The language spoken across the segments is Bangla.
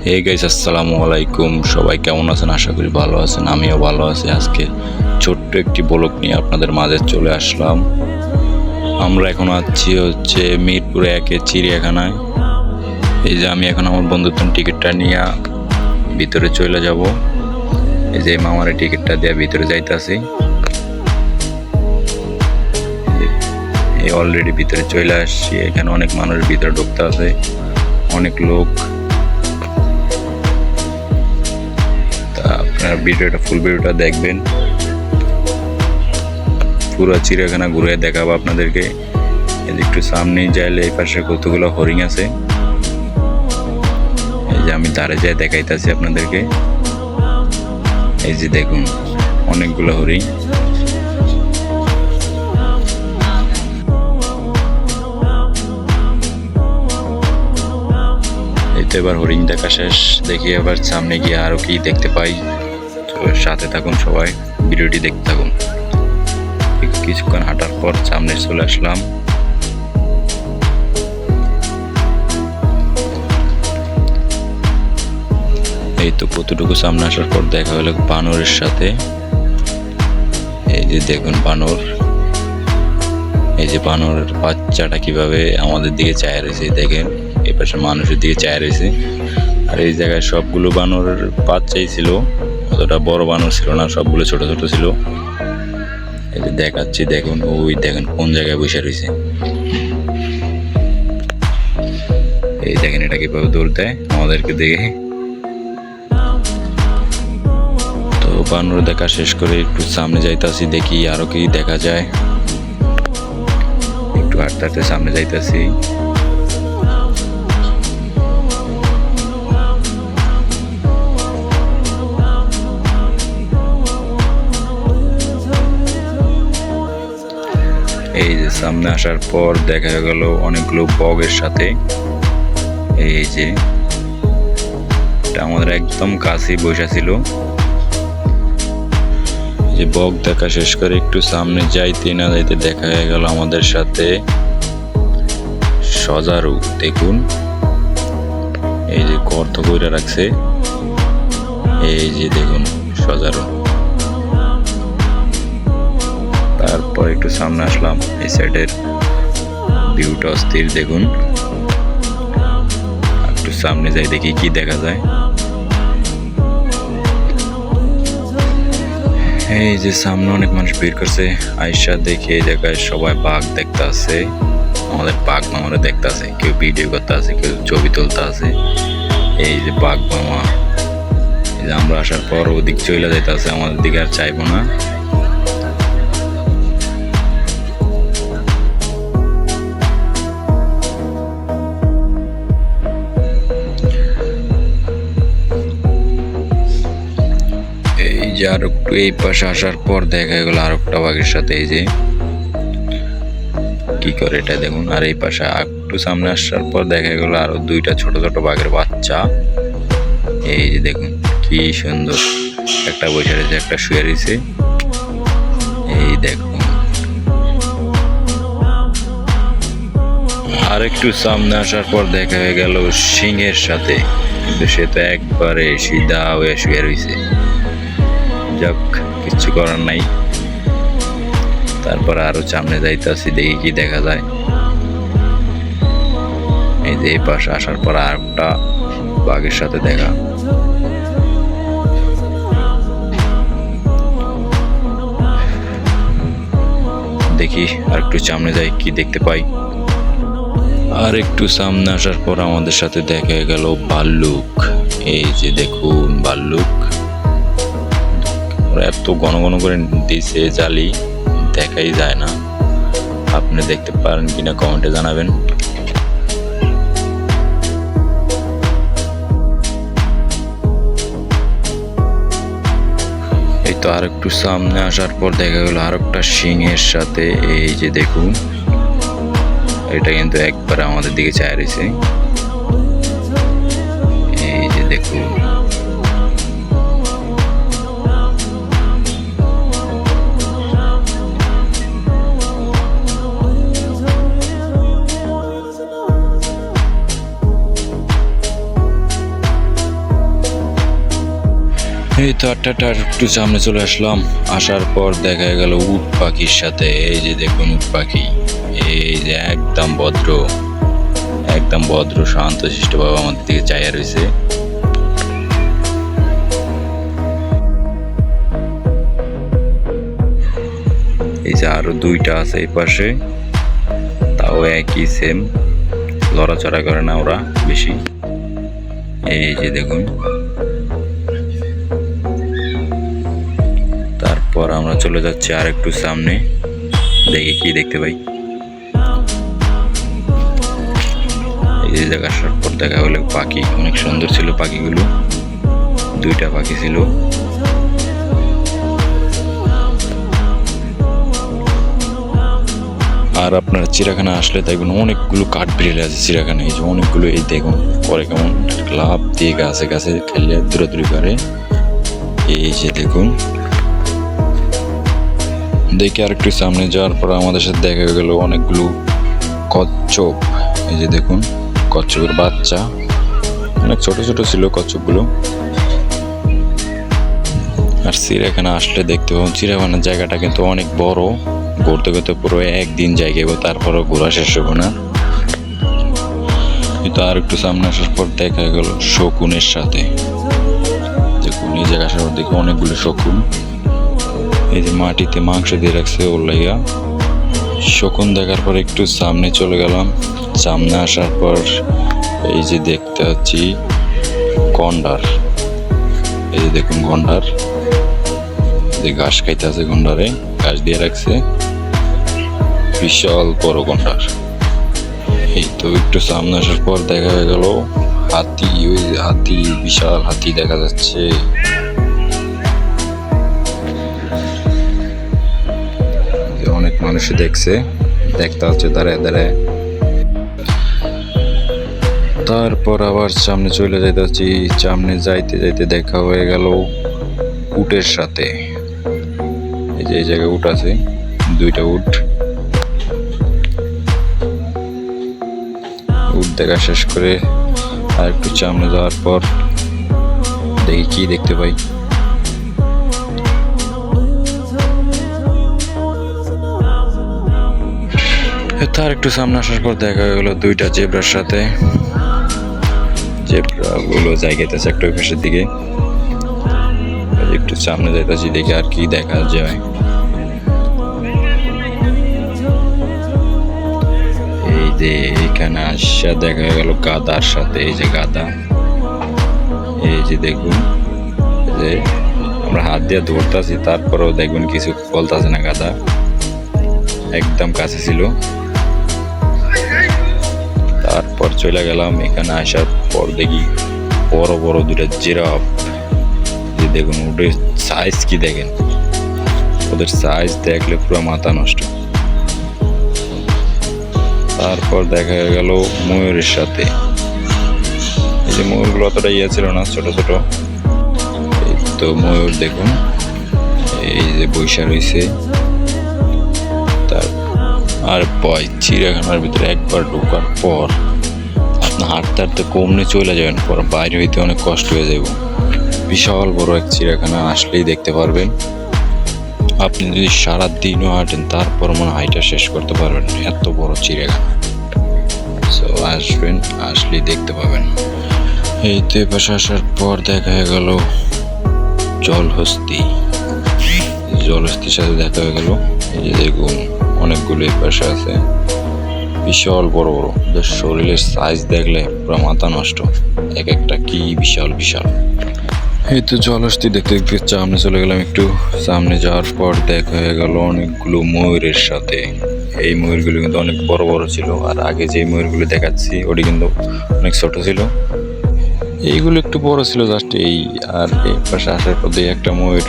হে গাইস, আসসালামু আলাইকুম। সবাই কেমন আছেন? আশা করি ভালো আছেন। আমিও ভালো আছি। আজকে ছোট্ট একটি ব্লগ নিয়ে আপনাদের মাঝে চলে আসলাম। আমরা এখন আছি মিরপুরে 1 চিড়িয়াখানায়। এই যে আমি এখন আমার বন্ধুত্বের টিকিটটা নিয়ে ভিতরে চলে যাব। এই যে মামার টিকিটটা দিয়ে ভিতরে যাইতাছি। এই অলরেডি ভিতরে চলে আসছি। এখানে অনেক মানুষ ভিতরে ঢুকতে আছে, অনেক লোক। আপনারা ফুল ভিডিওটা দেখবেন। পুরো চিড়িয়াখানা ঘুরে দেখাবো আপনাদেরকে। একটু সামনেই যাইলে এই পাশে কতগুলো হরিণ আছে। এই যে আমি ধারে যাই দেখাইতেছি আপনাদেরকে। এই যে দেখুন অনেকগুলো হরিণ। এই তো এবার হরিণ দেখা শেষ। দেখি এবার সামনে গিয়ে আরো কি দেখতে পাই। তো সাথে থাকুন, সবাই ভিডিওটি দেখতে থাকুন। কিছুক্ষণ হাঁটার পর সামনে চলে আসলাম। এই তো কতটুকু সামনে আসার পর দেখা হলো বানরের সাথে। এই যে দেখুন বানর। এই যে বানরের বাচ্চাটা কিভাবে আমাদের দিকে চায় রয়েছে দেখেন। এই পাশে মানুষের দিকে চায় রয়েছে। আর এই জায়গায় সবগুলো বানরের বাচ্চাই ছিল, অতটা বড় বানর ছিল না, সবগুলো ছোট ছোট ছিল। এই যে দেখাচ্ছি দেখুন, ওই দেখেন কোন জায়গায় বসে রয়েছে। এই দেখেন এটা কিভাবে দৌড় দেয় আমাদেরকে দেখে। তো বানর দেখা শেষ করে একটু সামনে যাইতাছি, দেখি আরো কি দেখা যায়। একটু হাঁটতে হাঁটতে সামনে যাইতাছি। এই যে সামনে আসার পর দেখা গেল অনেকগুলো বগের সাথে। এই যে আমাদের একদম কাছেই বসা ছিল। যে বগ দেখা শেষ করে একটু সামনে যাইতে না যাইতে দেখা হয়ে গেল আমাদের সাথে সজারু। দেখুন এই যে গর্ত কইরা রাখছে। এই যে দেখুন সজারু। তারপর একটু সামনে আসলাম। এই সাইডের ভিউটা অস্থির দেখুন। একটু সামনে যাই দেখি কি দেখা যায়। এই যে সামনে অনেক মানুষ ভিড় করছে। আয়সা দেখি এই জায়গায় সবাই বাঘ দেখতে আছে। আমাদের বাঘ মামারা দেখতে আছে, কেউ ভিডিও করতে আছে, কেউ ছবি তুলতে আছে। এই যে বাঘ মামা। এই যে আমরা আসার পর ওদিক চলে যেতে আছে, আমাদের দিকে আর চাইবো না। এই যে আর একটু এই পাশে আসার পর দেখা গেল আর একটা বাঘের সাথে। এই যে কি করে এটা দেখুন। আর এই পাশে একটু সামনে আসার পর দেখা গেল আরো দুইটা ছোট ছোট বাঘের বাচ্চা। এই যে দেখুন কি সুন্দর। একটা বসে রয়েছে, একটা শুয়ে রয়েছে। এই দেখুন আর একটু সামনে আসার পর দেখা হয়ে গেল সিংহের সাথে, কিন্তু সে তো একবারে সিধা হয়ে শুয়ে রয়েছে। যাক, কিচ্ছু করার নাই। তারপর আরো সামনে যাইতেছি, দেখি কি দেখা যায়। এই যে এই পাশে আসার পর আর একটা বাঘের সাথে দেখা। দেখি আর একটু সামনে যাই কি দেখতে পাই। আর একটু সামনে আসার পর আমাদের সাথে দেখা গেল ভাল্লুক। এই যে দেখুন ভাল্লুক। এত ঘন ঘন করে দিছে জালি, দেখাই যায় না। আপনি দেখতে পারেন কিনা কমেন্টে জানাবেন। এই তো আর একটু সামনে আসার পর দেখা গেল আর একটা সিংহের সাথে। এই যে দেখুন এটা কিন্তু একবার আমাদের দিকে চায় রয়েছে। এই যে দেখুন এই তো আটটাটার একটু সামনে চলে আসলাম, আসার পর দেখা গেল উট পাখির সাথে। এই যে দেখুন উট পাখি, এই যে একদম ভদ্র শান্ত শিষ্ট ভাবে আমাদের দিকে চাইয়া রয়েছে। এই যে আরো দুইটা আছে এই পাশে, তাও একই সেম, লড়াচড়া করে না ওরা বেশি। এই যে দেখুন, তারপর আমরা চলে যাচ্ছি আর একটু সামনে, দেখি কি দেখতে পাই। এই জায়গা আসার পর দেখা হলো পাখি, অনেক সুন্দর ছিল পাখিগুলো, দুইটা পাখি ছিল। আর আপনারা চিড়িয়াখানা আসলে দেখবেন অনেকগুলো কাঠবিড়ালি আছে চিড়িয়াখানায়। এই যে অনেকগুলো, এই দেখুন পরে কেমন লাভ দিয়ে গাছে গাছে খেলে দূরাদূরি করে। এই যে দেখুন, দেখে আর একটু সামনে যাওয়ার পর আমাদের সাথে দেখা গেল অনেকগুলো কচ্ছপ। এই যে দেখুন কচ্ছপের বাচ্চা, অনেক ছোট ছোট ছিল কচ্ছপগুলো। আর চিড়িয়াখানা আসলে দেখতে পাবেন চিড়িয়াখানার জায়গাটা কিন্তু অনেক বড়, ঘুরতে ঘুরতে পুরো একদিন জায়গায়, তারপরও ঘোরা শেষ হবে না। কিন্তু আর একটু সামনে আসার পর দেখা গেল শকুনের সাথে। দেখুন এই জায়গা আসার পর দেখি অনেকগুলো শকুন, এই যে মাটিতে মাংস দিয়ে রাখছে ওর লাইগা। শকুন দেখার পর একটু সামনে চলে গেলাম, সামনে আসার পর এই যে দেখতে পাচ্ছি গন্ডার। এই যে দেখুন গন্ডার, যে ঘাস খাইতে আছে, গন্ডারে ঘাস দিয়ে রাখছে, বিশাল বড় গন্ডার। এই তো একটু সামনে আসার পর দেখা গেল হাতি, ওই হাতি, বিশাল হাতি দেখা যাচ্ছে। অনেক মানুষ দেখছে, দেখতে হচ্ছে দাঁড়ায় দাঁড়ায়। তারপর আবার সামনে চলে যাইতে হচ্ছে, সামনে যাইতে যাইতে দেখা হয়ে গেল উটের সাথে। এই যে এই জায়গায় উট আছে, দুইটা উট। উট দেখা শেষ করে আর একটু সামনে যাওয়ার পর দেখি কি দেখতে পাই। তার একটু সামনে আসার পর দেখা গেল দুইটা জেব্রার সাথে। জেব্রা গুলো জায়গাতেছে একটা পাশের দিকে, একটু সামনে যাইতেছি দেখি আর কি দেখা যায়। এই যে এখানে আসা দেখা গেল গাদার সাথে। এই যে গাদা, এই যে দেখুন, যে আমরা হাত দিয়ে ধরতেছি তারপরেও দেখবেন কিছু বলতেছে না, গাদা একদম কাছে ছিল। তারপর চলে গেলাম, এখানে আসার পর দেখি বড় বড় দুটা জিরাফ। যে দেখুন ওদের সাইজ কি দেখেন, ওদের সাইজ দেখলে পুরো মাথা নষ্ট। তারপর দেখা গেল ময়ূরের সাথে। এই যে ময়ূরগুলো অতটা ইয়ে ছিল না, ছোট ছোট। এই তো ময়ূর দেখুন, এই যে বৈশা রয়েছে। আর ভয়, চিড়িয়াখানার ভিতরে একবার ঢোকার পর আপনার হাঁটতে হাঁটতে কমনে চলে যাবেন, পর বাইরে হইতে অনেক কষ্ট হয়ে যাব। বিশাল বড় এক চিড়িয়াখানা, আসলেই দেখতে পারবেন। আপনি যদি সারা দিনও হাঁটেন তারপর মনে হাইটা শেষ করতে পারবেন, এত বড় চিড়িয়াখানা। সো আসবেন, আসলেই দেখতে পাবেন। এই তো পাশে আসার পর দেখা হয়ে গেল জলহস্তি। জলহস্তির সাথে দেখা হয়ে গেল। এই যে দেখুন অনেকগুলো এই পাশে আছে, বিশাল বড় বড়। ওদের শরীরের সাইজ দেখলে পুরো মাথা নষ্ট, এক একটা কি বিশাল বিশাল। এই তো জলহস্তি দেখতে দেখতে সামনে চলে গেলাম। একটু সামনে যাওয়ার পর দেখা হয়ে গেল অনেকগুলো ময়ূরের সাথে। এই ময়ূরগুলো কিন্তু অনেক বড় বড় ছিল, আর আগে যে ময়ূরগুলো দেখাচ্ছি ওটি কিন্তু অনেক ছোট ছিল। এইগুলো একটু বড় ছিল জাস্ট এই। আর এই পাশে আসার পর দিয়ে একটা ময়ূর,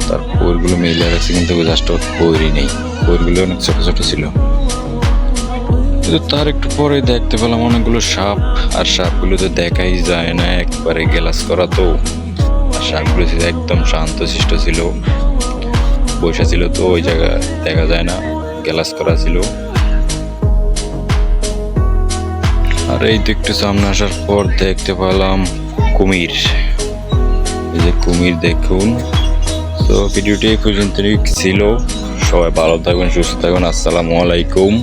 তার পৈরগুলো মিলে রাখছে, কিন্তু জাস্ট ওর পৈরই নেই, পৈরগুলো অনেক ছোট ছোট ছিল। কিন্তু তার একটু পরে দেখতে পেলাম অনেকগুলো সাপ, আর সাপগুলো তো দেখাই যায় না, একবারে গ্লাস করা। তো আর সাপগুলো ছিল একদম শান্ত শিষ্ট ছিল, বসে ছিল, তো ওই জায়গা দেখা যায় না, গ্লাস করা ছিল। আর এই তো একটু সামনে আসার পর দেখতে পেলাম কুমির। এই যে কুমির দেখুন। তো ভিডিওটি এই পর্যন্তই ছিল। সবাই ভালো থাকবেন, সুস্থ থাকবেন। আসসালামু আলাইকুম।